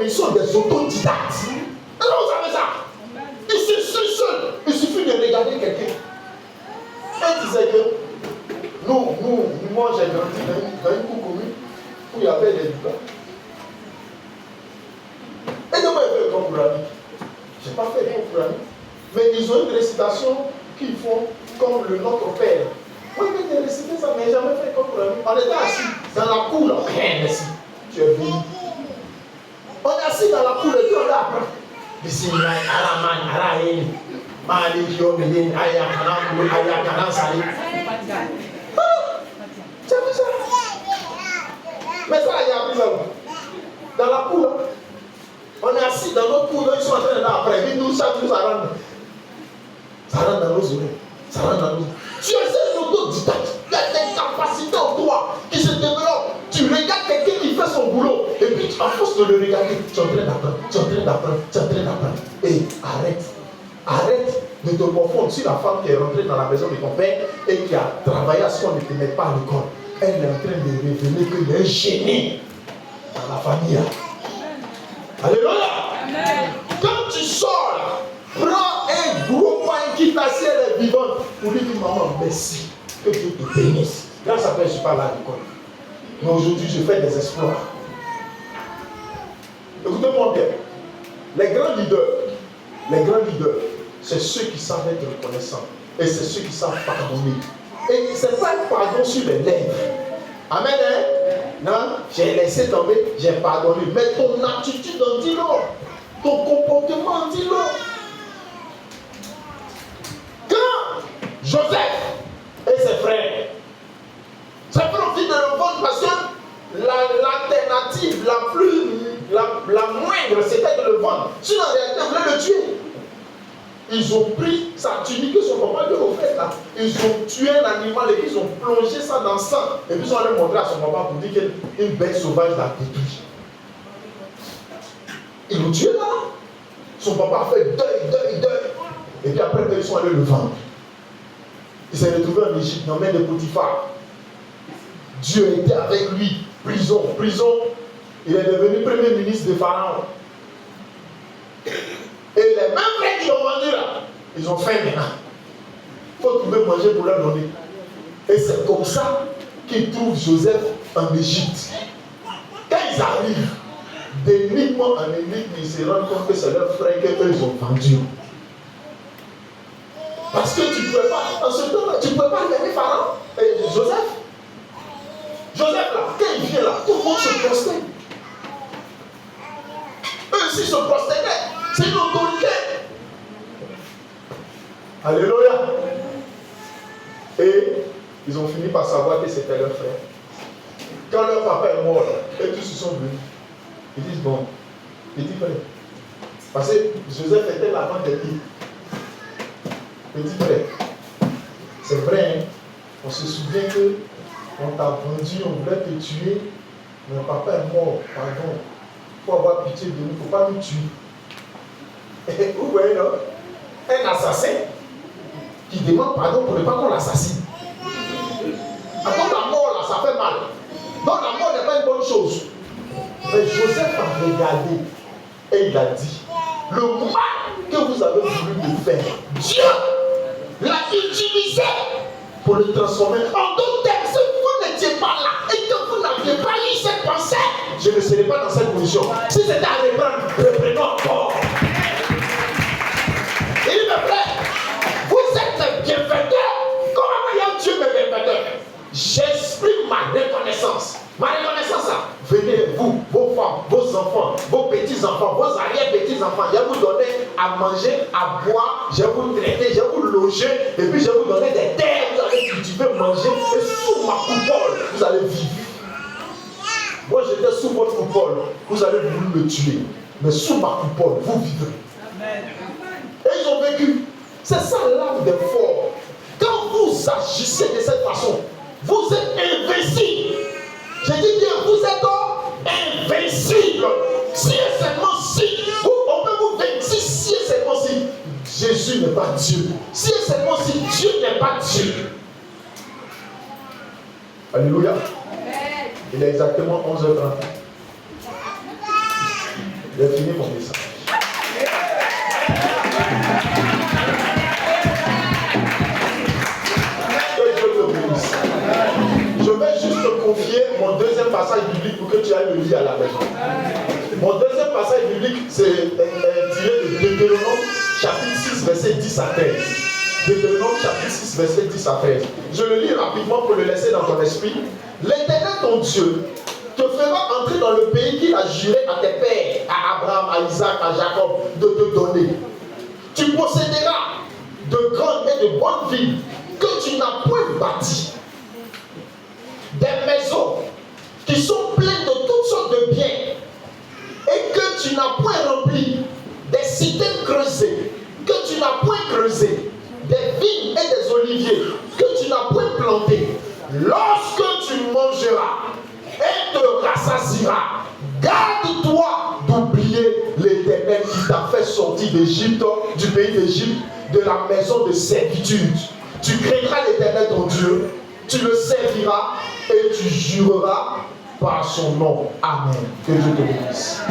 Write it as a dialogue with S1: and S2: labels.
S1: mais ils sont des autodidactes. Alors vous savez ça? Ils se sont seuls. Il suffit de regarder quelqu'un. Elle disait que moi j'ai grandi dans une cour commune où il y avait des débats. Et donc moi j'ai fait le camp pour la vie. Je n'ai pas fait le camp pour la vie. Mais ils ont une récitation qu'ils font comme le Notre Père. Moi je vais réciter ça, mais je n'ai jamais fait le camp pour la vie. On était assis dans la cour là. Merci. Tu es venu. On est assis dans la cour et puis on a appris. Bismillah, Alaman, Alaïn, Mali, Yomelin, Ayakanam, Ayakanam, Sali. Tu as vu ça? Mais ça, il y a appris ça. Dans la cour, on est assis dans notre cour, ils sont en train d'apprendre. Ils nous chaque jour, ça rentre. Ça rentre dans nos oreilles. Ça rentre dans nos. Tu essaies l'autodidacte. Il y a des capacités en toi qui se développent. Tu regardes quelqu'un qui fait son boulot. Et puis, à force de le regarder, tu es en train d'apprendre. Tu es en train d'apprendre. Tu es en train d'apprendre. Et arrête. Arrête de te confondre sur la femme qui est rentrée dans la maison de ton père et qui a travaillé à ce qu'on ne te mette pas à l'école. Elle est en train de révéler qu'il y a un génie dans la famille. Alléluia. Amen. Quand tu sors là, prends un gros pain qui t'assied elle est vivante pour lui dire maman merci, que Dieu te bénisse. Grâce à toi je ne suis pas là à l'école. Mais aujourd'hui je fais des exploits. Écoutez-moi bien. Les grands leaders, c'est ceux qui savent être reconnaissants. Et c'est ceux qui savent pardonner. Et ce n'est pas un pardon sur les lèvres. Amen, hein? Non, j'ai laissé tomber, j'ai pardonné. Mais ton attitude en dit non. Ton comportement en dit non. Quand Joseph et ses frères se profitent de le vendre parce que l'alternative la moindre c'était de le vendre. Sinon en réalité ils voulaient le tuer. Ils ont pris sa tunique que son papa lui a offerte là. Ils ont tué un animal et ils ont plongé ça dans le sang. Et puis ils ont allé montrer à son papa pour dire qu'une bête sauvage l'a détruit. Ils l'ont tué là. Son papa a fait deuil. Et puis après ils sont allés le vendre. Il s'est retrouvé en Égypte dans la main de Potiphar. Dieu était avec lui. Prison. Il est devenu premier ministre de Pharaon. Et les mêmes frères qui l'ont vendu là, ils ont faim maintenant. Il faut trouver manger pour leur donner. Et c'est comme ça qu'ils trouvent Joseph en Égypte. Quand ils arrivent, d'énigme en énigme, ils se rendent compte que c'est leurs frères qu'eux ils ont vendus. Parce que tu ne pouvais pas, en ce temps-là, tu ne pouvais pas regarder Pharaon et Joseph. Joseph là, quand il vient là, tout le monde se prosterne. Eux aussi se prosternaient. C'est une autorité. Alléluia. Et ils ont fini par savoir que c'était leur frère. Quand leur papa est mort, et tous se sont venus. Ils disent bon, petit frère. Parce que Joseph était l'avant des livres. Petit frère. C'est vrai, hein? On se souvient que on t'a vendu, on voulait te tuer. Mais mon papa est mort, pardon. Il faut avoir pitié de nous, il ne faut pas nous tuer. Vous voyez, non? Un assassin qui demande pardon pour ne pas qu'on l'assassine. Attends, la mort là, ça fait mal. Donc la mort n'est pas une bonne chose. Mais Joseph a regardé et il a dit, le mal que vous avez voulu me faire, Dieu l'a utilisé pour le transformer. En d'autres termes, si vous n'étiez pas là et que vous n'aviez pas eu cette pensée, je ne serais pas dans cette position. Si c'était à reprendre, reprenons encore. Il me plaît, vous êtes bienfaiteur. Comment Dieu me bienfaiteur? J'exprime ma reconnaissance. Ma reconnaissance, là, venez vous, vos femmes, vos enfants, vos petits-enfants, vos arrière-petits-enfants. Je vais vous donner à manger, à boire, je vais vous traiter, je vais vous loger, et puis je vais vous donner des terres, vous allez cultiver, manger, et sous ma coupole, vous allez vivre. Moi j'étais sous votre coupole, vous allez vouloir me tuer, mais sous ma coupole, vous vivrez. Amen. Et ils ont vécu. C'est ça l'âme des forts. Quand vous agissez de cette façon, vous êtes invincible. Je dis bien, vous êtes invincible. Si et seulement si, on peut vous vaincre. Si et seulement si Jésus n'est pas Dieu. Si et seulement si Dieu n'est pas Dieu. Alléluia. Il est exactement 11h30. J'ai fini mon message. Je vais juste te confier mon deuxième passage biblique pour que tu ailles le lire à la maison. Mon deuxième passage biblique, c'est tiré de Deutéronome, chapitre 6, verset 10 à 13. Deutéronome, chapitre 6, verset 10 à 13. Je le lis rapidement pour le laisser dans ton esprit. L'Éternel, ton Dieu, te fera entrer dans le pays qu'il a juré à tes pères, à Abraham, à Isaac, à Jacob, de te donner. Tu posséderas de grandes et de bonnes villes que tu n'as point bâties. Des maisons qui sont pleines de toutes sortes de biens et que tu n'as point rempli, des citernes creusées que tu n'as point creusées, des vignes et des oliviers que tu n'as point plantés. Lorsque tu mangeras et te rassasieras, garde-toi d'oublier l'Éternel qui t'a fait sortir d'Égypte, du pays d'Égypte, de la maison de servitude. Tu craindras l'Éternel ton Dieu, tu le serviras et tu jureras par son nom. Amen. Que Dieu te bénisse.